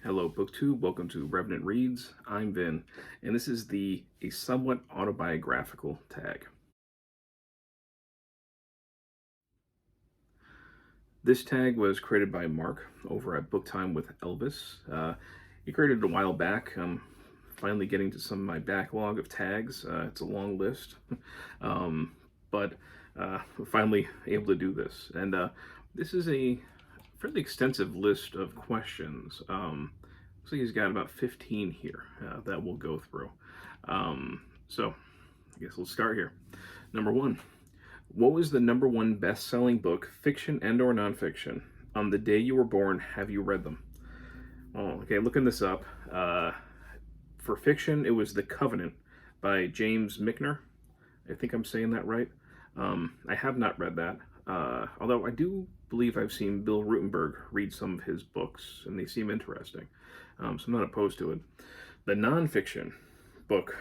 Hello, BookTube. Welcome to Revenant Reads. I'm Vin, and this is the A Somewhat Autobiographical Tag. This tag was created by Mark over at Book Time with Elvis. He created it a while back. I'm finally getting to some of my backlog of tags. It's a long list, um, but we're finally able to do this. And this is a fairly extensive list of questions. Looks like he's got about 15 here that we'll go through. So I guess we'll start here. Number one, what was the number one best-selling book, fiction and or nonfiction? On the day you were born, have you read them? Oh, okay, looking this up. For fiction, it was The Covenant by James Michener. I think I'm saying that right. I have not read that, although I do believe I've seen Bill Rutenberg read some of his books, and they seem interesting. So I'm not opposed to it. The nonfiction book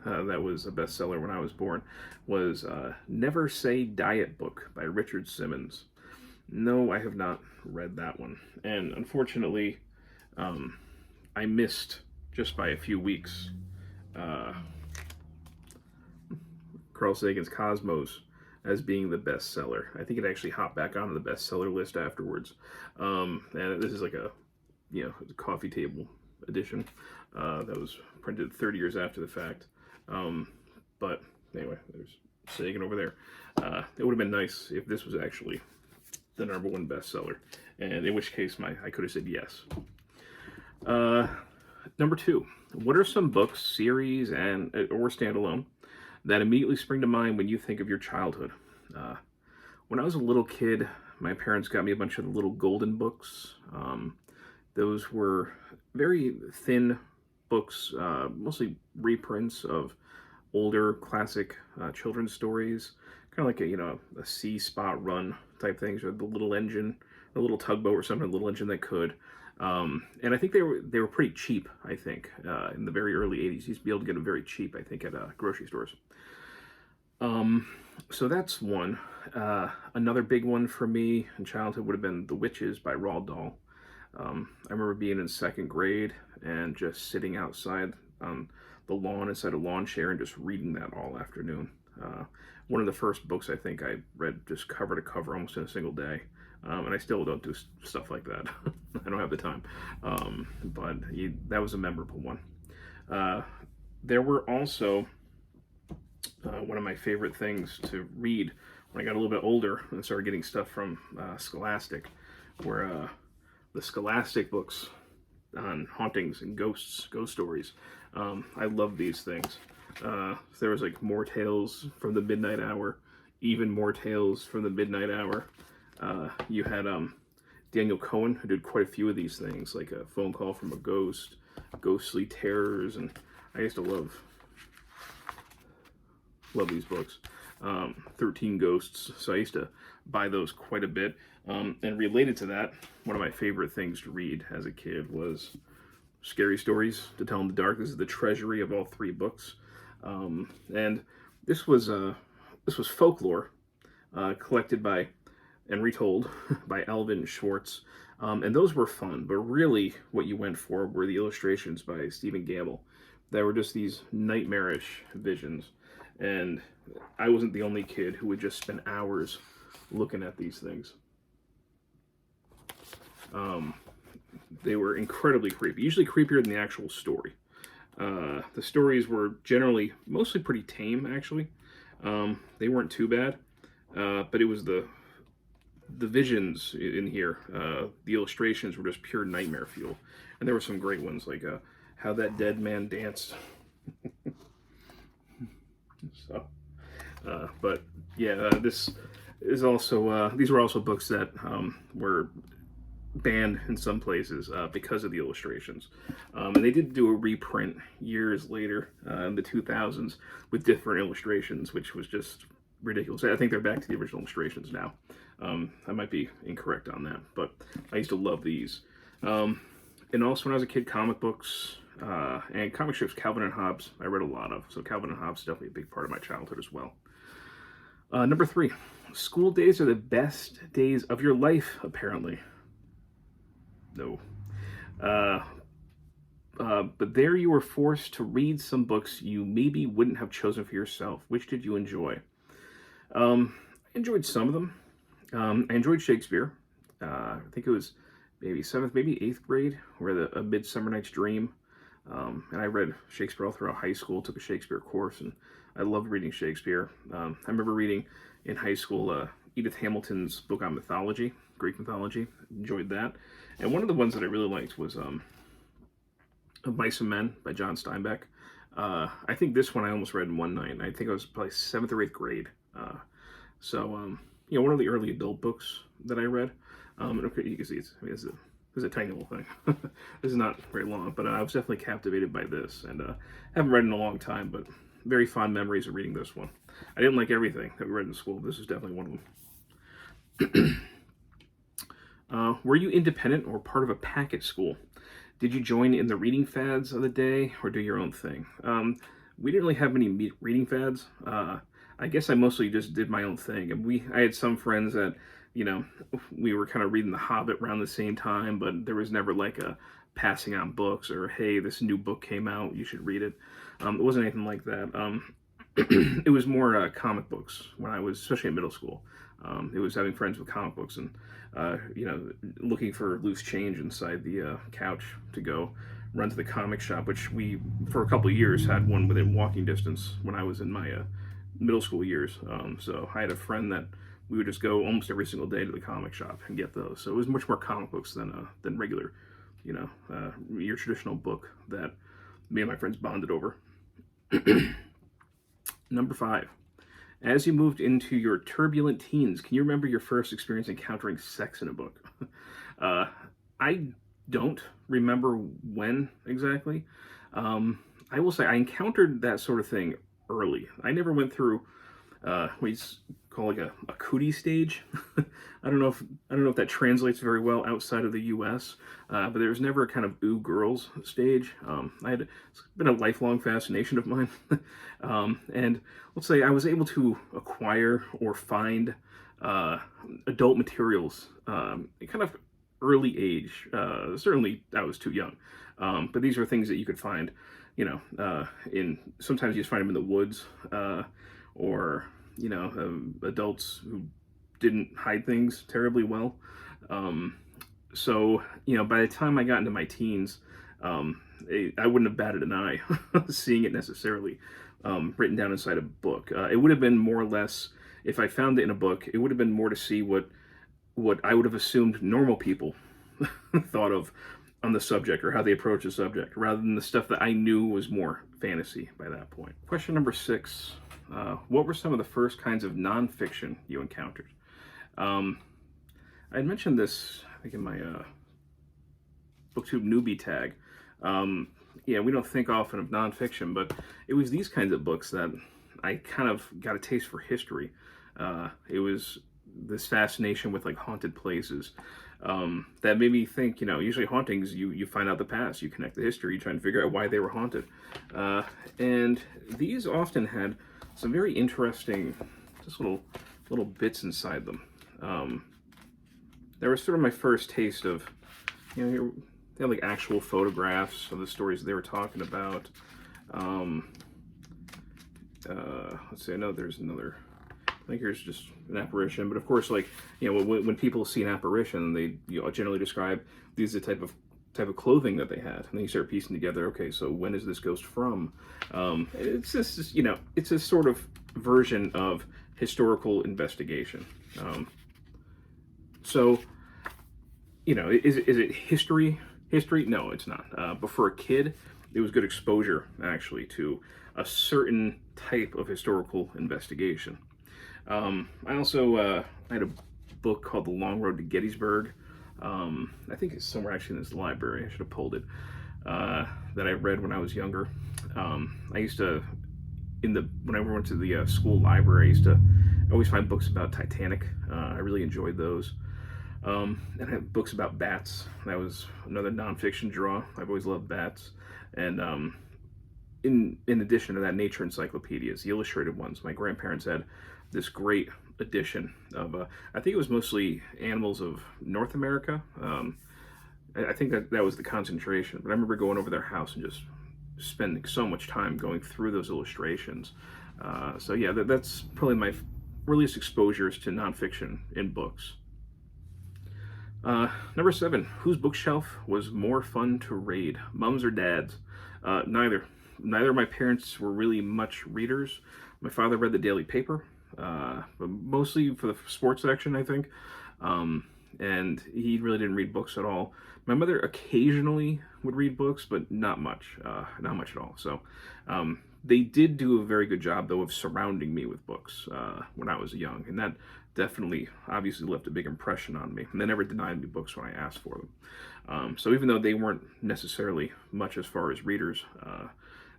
that was a bestseller when I was born was Never Say Diet Book by Richard Simmons. No, I have not read that one. And unfortunately, I missed just by a few weeks Carl Sagan's Cosmos as being the bestseller. I think it actually hopped back onto the bestseller list afterwards. And this is like a coffee table edition that was printed 30 years after the fact. But anyway, there's Sagan over there. It would have been nice if this was actually the number one bestseller, and in which case I could have said yes. Number two, what are some books, series, and or standalone that immediately spring to mind when you think of your childhood? When I was a little kid, my parents got me a bunch of the little golden books. Those were very thin books, mostly reprints of older classic children's stories, kind of like a sea spot run type things, or the little engine, a little tugboat or something, a little engine that could. And I think they were pretty cheap. I think in the very early '80s, you used to be able to get them very cheap. I think at grocery stores. So that's one. Another big one for me in childhood would have been The Witches by Roald Dahl. I remember being in second grade and just sitting outside on the lawn inside a lawn chair and just reading that all afternoon. One of the first books I think I read just cover to cover almost in a single day. And I still don't do stuff like that. I don't have the time. But that was a memorable one. There were also one of my favorite things to read when I got a little bit older and started getting stuff from Scholastic, where the Scholastic books on hauntings and ghosts, ghost stories. I love these things. There was like More Tales from the Midnight Hour, Even More Tales from the Midnight Hour. You had Daniel Cohen, who did quite a few of these things, like A Phone Call from a Ghost, Ghostly Terrors, and I used to love these books. 13 Ghosts, so I used to buy those quite a bit. And related to that, one of my favorite things to read as a kid was Scary Stories to Tell in the Dark. This is the treasury of all three books. And this was folklore collected by and retold by Alvin Schwartz. And those were fun, but really what you went for were the illustrations by Stephen Gamble. They were just these nightmarish visions. And I wasn't the only kid who would just spend hours looking at these things. They were incredibly creepy, usually creepier than the actual story. The stories were generally mostly pretty tame, actually. They weren't too bad, but it was the visions in here. The illustrations were just pure nightmare fuel, and there were some great ones, like How That Dead Man Danced. So, but yeah, this is also these were also books that were banned in some places because of the illustrations. And they did do a reprint years later in the 2000s with different illustrations, which was just ridiculous. I think they're back to the original illustrations now. I might be incorrect on that, but I used to love these. And also when I was a kid, comic books and comic strips, Calvin and Hobbes, I read a lot of. So Calvin and Hobbes is definitely a big part of my childhood as well. Number three, school days are the best days of your life, apparently. No. Uh, but there you were forced to read some books you maybe wouldn't have chosen for yourself. Which did you enjoy? I enjoyed some of them. I enjoyed Shakespeare. I think it was maybe seventh, maybe eighth grade, where A Midsummer Night's Dream. And I read Shakespeare all throughout high school, took a Shakespeare course, and I loved reading Shakespeare. I remember reading in high school Edith Hamilton's book on mythology, Greek mythology. Enjoyed that. And one of the ones that I really liked was Mice and Men by John Steinbeck. I think this one I almost read in one night. I think I was probably seventh or eighth grade. One of the early adult books that I read. And okay, you can see it's a tiny little thing. This is not very long, but I was definitely captivated by this, and haven't read in a long time, but very fond memories of reading this one. I didn't like everything that we read in school. This is definitely one of them. Were you independent or part of a pack at school? Did you join in the reading fads of the day or do your own thing? We didn't really have many reading fads. I guess I mostly just did my own thing. And I had some friends that, we were kind of reading The Hobbit around the same time, but there was never like a passing on books or, hey, this new book came out, you should read it. It wasn't anything like that. It was more comic books when I was, especially in middle school. It was having friends with comic books and, looking for loose change inside the couch to go run to the comic shop, which we, for a couple of years, had one within walking distance when I was in my middle school years. So I had a friend that we would just go almost every single day to the comic shop and get those. So it was much more comic books than regular, your traditional book that me and my friends bonded over. Number 5. As you moved into your turbulent teens, can you remember your first experience encountering sex in a book? I don't remember when exactly. I will say I encountered that sort of thing early. I never went through what you call like a cootie stage. I don't know if that translates very well outside of the U.S., but there was never a kind of ooh girls stage. It's been a lifelong fascination of mine, and let's say I was able to acquire or find adult materials kind of early age. Certainly, I was too young, but these were things that you could find, in sometimes you just find them in the woods, or adults who didn't hide things terribly well. So by the time I got into my teens, I wouldn't have batted an eye seeing it necessarily written down inside a book. It would have been more or less, if I found it in a book, it would have been more to see what I would have assumed normal people thought of on the subject or how they approach the subject, rather than the stuff that I knew was more fantasy by that point. Question number 6. What were some of the first kinds of nonfiction you encountered? I mentioned this, I think, in my BookTube newbie tag. We don't think often of nonfiction, but it was these kinds of books that I kind of got a taste for history. It was this fascination with like haunted places that made me think, usually hauntings, you find out the past, you connect the history, you try and figure out why they were haunted. And these often had some very interesting, just little bits inside them. There was sort of my first taste of, they had like actual photographs of the stories they were talking about. Let's see, I know there's another, I think here's just an apparition, but of course, like, when people see an apparition, they generally describe these are the type of clothing that they had, and then you start piecing together, okay, so when is this ghost from? It's just, it's a sort of version of historical investigation. Is it history? No, it's not. But for a kid, it was good exposure, actually, to a certain type of historical investigation. I also I had a book called The Long Road to Gettysburg. I think it's somewhere actually in this library. I should have pulled it. That I read when I was younger. I used to, whenever I went to the school library, I used to always find books about Titanic. I really enjoyed those. And I had books about bats. That was another nonfiction draw. I've always loved bats. And in addition to that, nature encyclopedias, the illustrated ones. My grandparents had this great edition of, I think it was mostly animals of North America. I think that was the concentration. But I remember going over their house and just spending so much time going through those illustrations. So yeah, that's probably my earliest exposures to nonfiction in books. Number 7, whose bookshelf was more fun to raid, mom's or dad's? Neither. Neither of my parents were really much readers. My father read the daily paper, but mostly for the sports section, I think. And he really didn't read books at all. My mother occasionally would read books, but not much at all. So they did do a very good job, though, of surrounding me with books when I was young, and that definitely, obviously, left a big impression on me. And they never denied me books when I asked for them. So even though they weren't necessarily much as far as readers,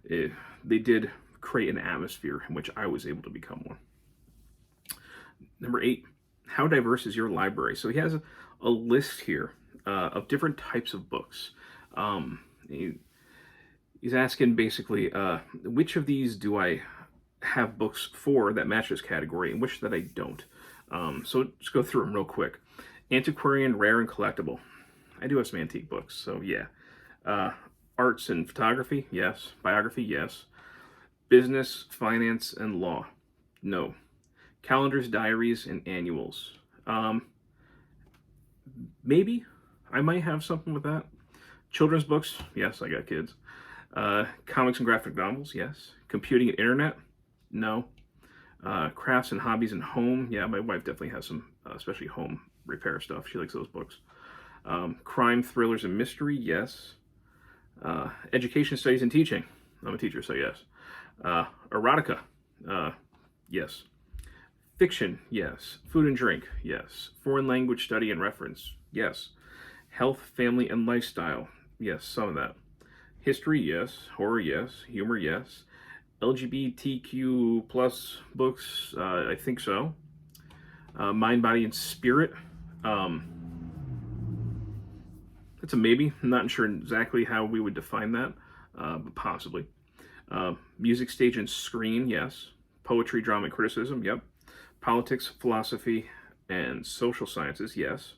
they did create an atmosphere in which I was able to become one. Number 8, how diverse is your library? So he has a list here of different types of books. He's asking basically, which of these do I have books for that match this category, and which that I don't. So let's go through them real quick. Antiquarian, rare, and collectible. I do have some antique books, so yeah. Arts and photography, yes. Biography, yes. Business, finance, and law, no. Calendars, diaries, and annuals. Maybe I might have something with that. Children's books, yes, I got kids. Comics and graphic novels, yes. Computing and internet, no. Crafts and hobbies and home, yeah, my wife definitely has some, especially home repair stuff. She likes those books. Crime, thrillers, and mystery, yes. Education, studies, and teaching. I'm a teacher, so yes. Erotica, yes. Fiction, yes. Food and drink, yes. Foreign language study and reference, yes. Health, family, and lifestyle, yes, some of that. History, yes. Horror, yes. Humor, yes. LGBTQ plus books, I think so. Mind, body, and spirit. It's a maybe. I'm not sure exactly how we would define that, but possibly. Music, stage, and screen, yes. Poetry, drama, and criticism, yep. Politics, philosophy, and social sciences, yes.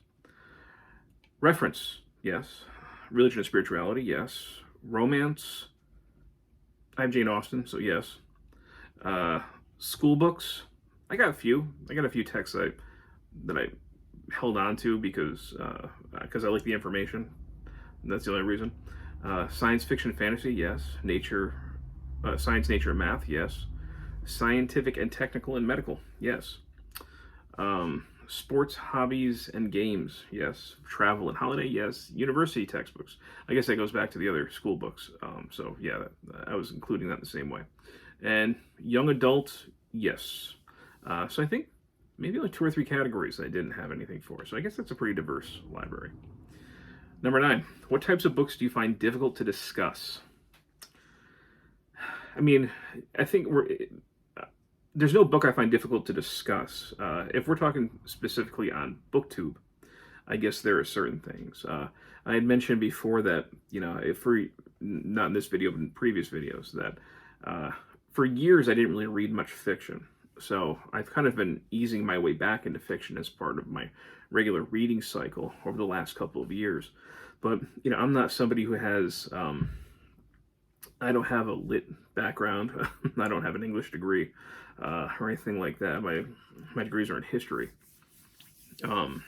Reference, yes. Religion and spirituality, yes. Romance, I have Jane Austen, so yes. School books, I got a few. I got a few texts that I held on to because I like the information. That's the only reason. Science fiction, fantasy, yes. Nature, science, nature, and math, yes. Scientific and technical and medical, yes. Sports, hobbies, and games, yes. Travel and holiday, yes. University textbooks. I guess that goes back to the other school books. So yeah, I was including that in the same way. And young adult, yes. So I think maybe like 2 or 3 categories I didn't have anything for. So I guess that's a pretty diverse library. Number 9, what types of books do you find difficult to discuss? I mean, I think there's no book I find difficult to discuss. If we're talking specifically on BookTube, I guess there are certain things. I had mentioned before that, not in this video, but in previous videos, that for years I didn't really read much fiction. So I've kind of been easing my way back into fiction as part of my regular reading cycle over the last couple of years. But, I'm not somebody who has, I don't have a lit background. I don't have an English degree or anything like that. My degrees are in history. I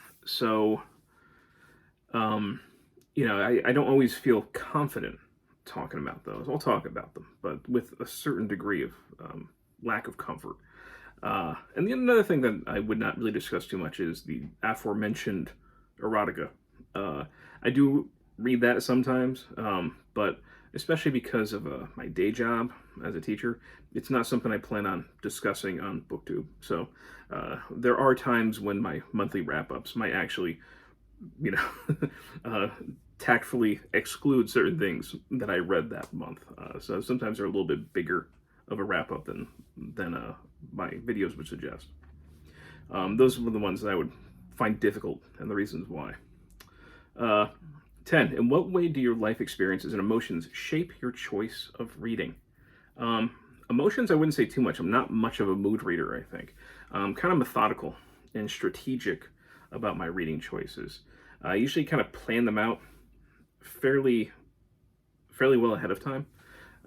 don't always feel confident talking about those. I'll talk about them, but with a certain degree of lack of comfort. And another thing that I would not really discuss too much is the aforementioned erotica. I do read that sometimes, but especially because of my day job as a teacher, it's not something I plan on discussing on BookTube. So there are times when my monthly wrap-ups might actually, tactfully exclude certain things that I read that month. So sometimes they're a little bit bigger of a wrap-up than my videos would suggest. Those were the ones that I would find difficult and the reasons why. 10. In what way do your life experiences and emotions shape your choice of reading? Emotions, I wouldn't say too much. I'm not much of a mood reader, I think. I'm kind of methodical and strategic about my reading choices. I usually kind of plan them out fairly well ahead of time,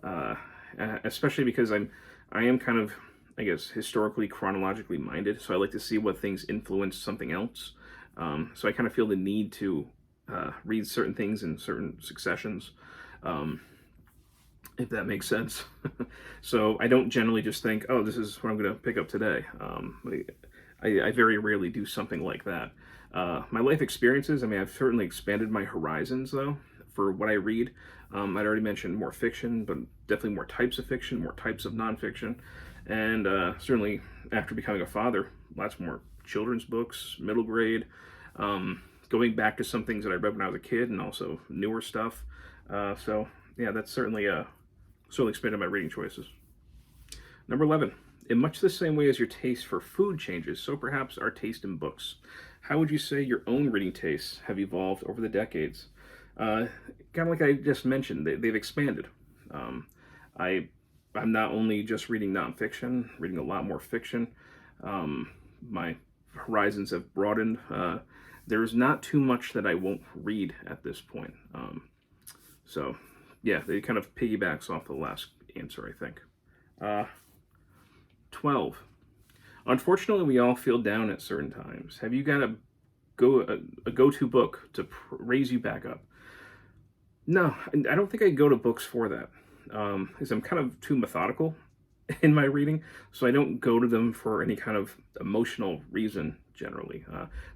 uh, especially because I am kind of, I guess, historically chronologically minded. So I like to see what things influence something else. So I kind of feel the need to read certain things in certain successions, um, if that makes sense. So I don't generally just think, oh, this is what I'm going to pick up today. I very rarely do something like that. My life experiences, I mean, I've certainly expanded my horizons, though, for what I read. I'd already mentioned more fiction, but definitely more types of fiction, more types of nonfiction. And certainly after becoming a father, lots more children's books, middle grade, going back to some things that I read when I was a kid, and also newer stuff. So, yeah, that's certainly expanded my reading choices. Number 11. In much the same way as your taste for food changes, so perhaps our taste in books. How would you say your own reading tastes have evolved over the decades? Uh, Kind of like I just mentioned, they've expanded. Um, I, I'm not only just reading nonfiction, reading a lot more fiction. My horizons have broadened. There's not too much that I won't read at this point. So, yeah, they kind of piggybacks off the last answer, I think. Uh, 12. Unfortunately, we all feel down at certain times. Have you got a go-to book to raise you back up? No, I don't think I go to books for that. Because I'm kind of too methodical in my reading, so I don't go to them for any kind of emotional reason generally.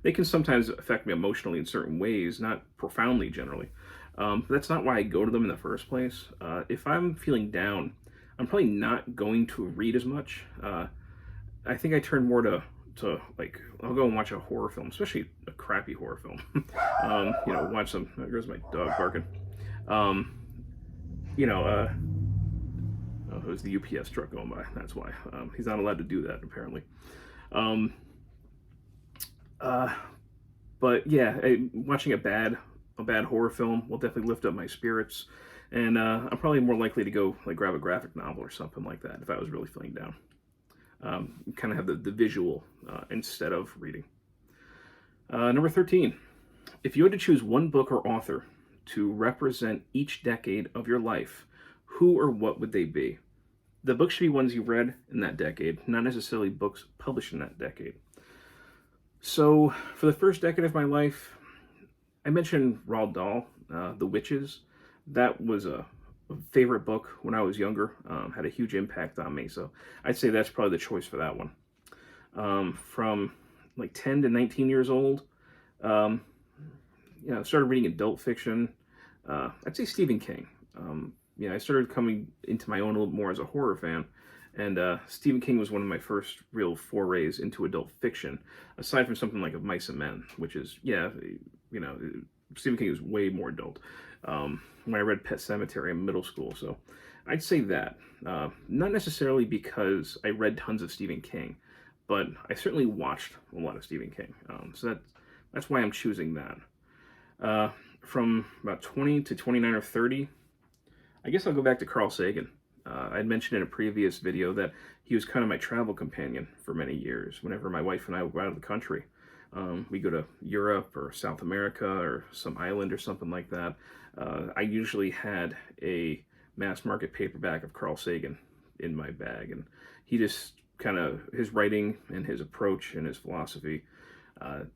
They can sometimes affect me emotionally in certain ways, not profoundly generally. But that's not why I go to them in the first place. If I'm feeling down, I'm probably not going to read as much. I think I turn more to like, I'll go and watch a horror film, especially a crappy horror film. Watch some. There's my dog barking. Um, you know, oh, it was the UPS truck going by. That's why he's not allowed to do that apparently. Um, uh, but yeah, watching a bad horror film will definitely lift up my spirits, and I'm probably more likely to go like grab a graphic novel or something like that if I was really feeling down. Kind of have the visual instead of reading. Number 13. If you had to choose one book or author to represent each decade of your life, who or what would they be? The books should be ones you read in that decade, not necessarily books published in that decade. So, for the first decade of my life, I mentioned Roald Dahl, The Witches. That was a favorite book when I was younger, had a huge impact on me. So, I'd say that's probably the choice for that one. From like 10 to 19 years old, I started reading adult fiction. I'd say Stephen King. I started coming into my own a little more as a horror fan, and Stephen King was one of my first real forays into adult fiction, aside from something like Of Mice and Men, which is, Stephen King is way more adult. When I read Pet Sematary in middle school, so I'd say that. Not necessarily because I read tons of Stephen King, but I certainly watched a lot of Stephen King. So that's why I'm choosing that. From about 20 to 29 or 30, I guess I'll go back to Carl Sagan. I'd mentioned in a previous video that he was kind of my travel companion for many years. Whenever my wife and I would go out of the country, we go to Europe or South America or some island or something like that. I usually had a mass market paperback of Carl Sagan in my bag, and he just kind of, his writing and his approach and his philosophy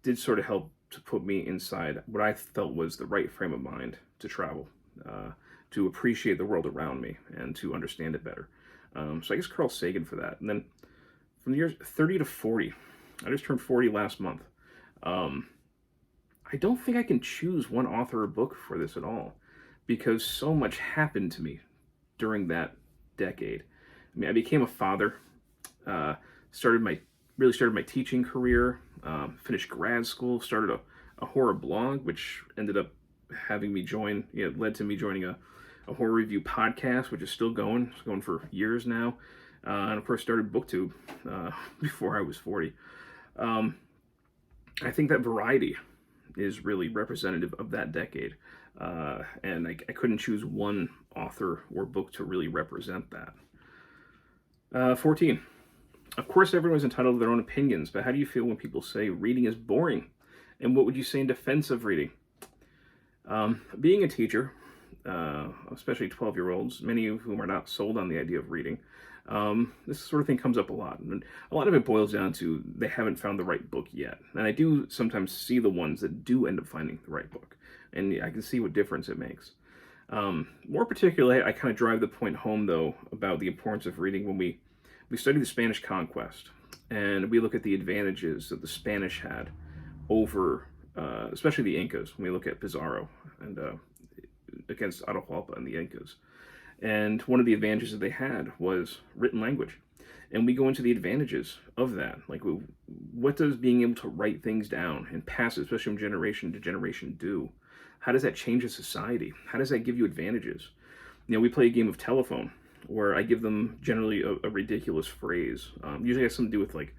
did sort of help to put me inside what I felt was the right frame of mind to travel, to appreciate the world around me and to understand it better. So I guess Carl Sagan for that. And then from the years 30 to 40, I just turned 40 last month. I don't think I can choose one author or book for this at all, because so much happened to me during that decade. I mean, I became a father, really started my teaching career, finished grad school, started a horror blog, which ended up having me led to me joining a horror review podcast, which is still going. It's going for years now. And of course started BookTube before I was 40. I think that variety is really representative of that decade. And I couldn't choose one author or book to really represent that. 14. Of course, everyone's entitled to their own opinions, but how do you feel when people say reading is boring? And what would you say in defense of reading? Being a teacher, especially 12-year-olds, many of whom are not sold on the idea of reading, this sort of thing comes up a lot. And a lot of it boils down to they haven't found the right book yet. And I do sometimes see the ones that do end up finding the right book. And I can see what difference it makes. More particularly, I kind of drive the point home, though, about the importance of reading when we study the Spanish conquest. And we look at the advantages that the Spanish had over, especially the Incas, when we look at Pizarro and against Atahualpa and the Incas. And one of the advantages that they had was written language. And we go into the advantages of that. Like, what does being able to write things down and pass it, especially from generation to generation, do? How does that change a society? How does that give you advantages? You know, we play a game of telephone where I give them generally a ridiculous phrase. Usually it has something to do with like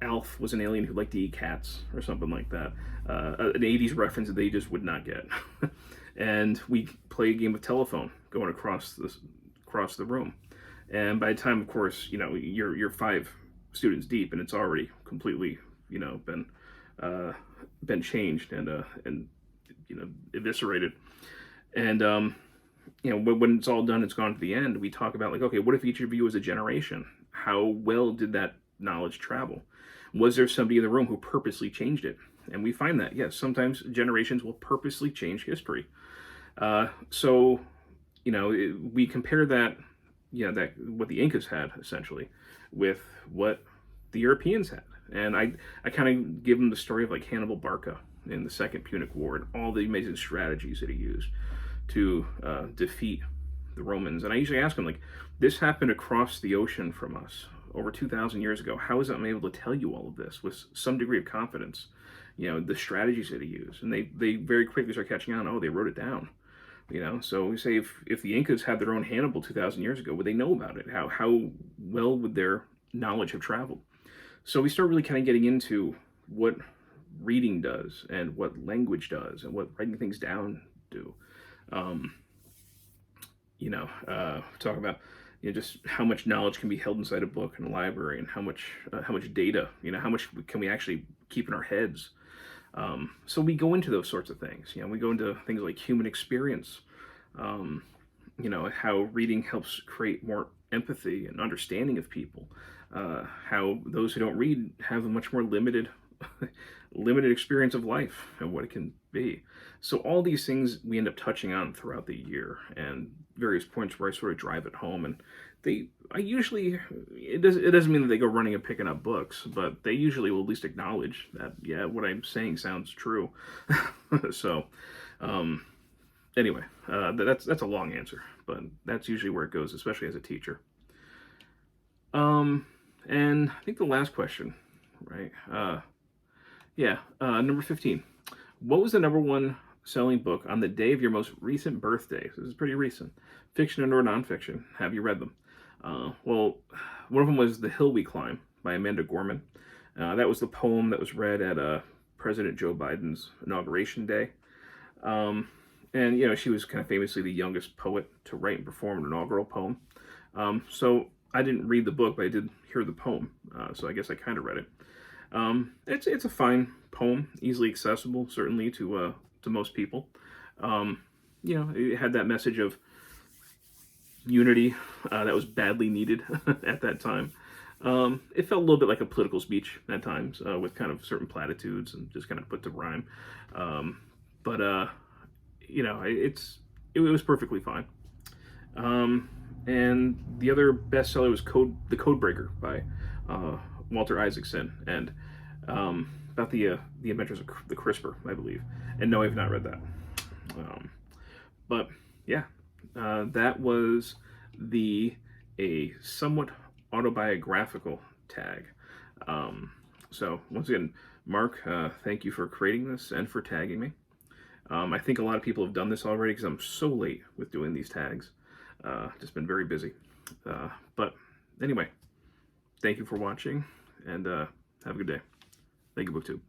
Alf was an alien who liked to eat cats or something like that. An 80s reference that they just would not get. And we play a game of telephone going across the room. And by the time, of course, you know, you're 5 students deep and it's already completely, you know, been changed and you know, eviscerated. And you know, when it's all done, it's gone to the end, we talk about, like, okay, what if each of you was a generation? How well did that knowledge travel? Was there somebody in the room who purposely changed it? And we find that, yes, sometimes generations will purposely change history. So, you know, we compare that, you know, that what the Incas had, essentially, with what the Europeans had. And I kind of give them the story of, like, Hannibal Barca in the Second Punic War and all the amazing strategies that he used to defeat the Romans. And I usually ask them, like, this happened across the ocean from us over 2,000 years ago. How is it I'm able to tell you all of this with some degree of confidence? You know, the strategies that he used. And they very quickly start catching on, oh, they wrote it down. You know, so we say if the Incas had their own Hannibal 2,000 years ago, would they know about it? How well would their knowledge have traveled? So we start really kind of getting into what reading does and what language does and what writing things down do. You know, talk about, you know, just how much knowledge can be held inside a book in a library, and how much data, you know, how much can we actually keep in our heads. So we go into those sorts of things. You know, we go into things like human experience. You know, how reading helps create more empathy and understanding of people. How those who don't read have a much more limited experience of life and what it can be. So all these things we end up touching on throughout the year, and various points where I sort of drive it home. And it doesn't mean that they go running and picking up books, but they usually will at least acknowledge that, yeah, what I'm saying sounds true. So anyway, that's a long answer, but that's usually where it goes, especially as a teacher. And I think the last question, right? Number 15. What was the number 1 selling book on the day of your most recent birthday? So this is pretty recent. Fiction or nonfiction? Have you read them? Well, one of them was The Hill We Climb by Amanda Gorman. That was the poem that was read at President Joe Biden's inauguration day. And, you know, she was kind of famously the youngest poet to write and perform an inaugural poem. So I didn't read the book, but I did hear the poem. So I guess I kind of read it. It's a fine poem, easily accessible, certainly to most people. You know, it had that message of unity that was badly needed at that time. It felt a little bit like a political speech at times, with kind of certain platitudes and just kind of put to rhyme. But you know, it was perfectly fine. And the other bestseller was The Codebreaker by Walter Isaacson, and about the inventors of the CRISPR, I believe. And no, I've not read that. But yeah, that was A Somewhat Autobiographical Tag. So once again, Mark, thank you for creating this and for tagging me. I think a lot of people have done this already because I'm so late with doing these tags. Just been very busy. But anyway, thank you for watching, and have a good day. Thank you, BookTube.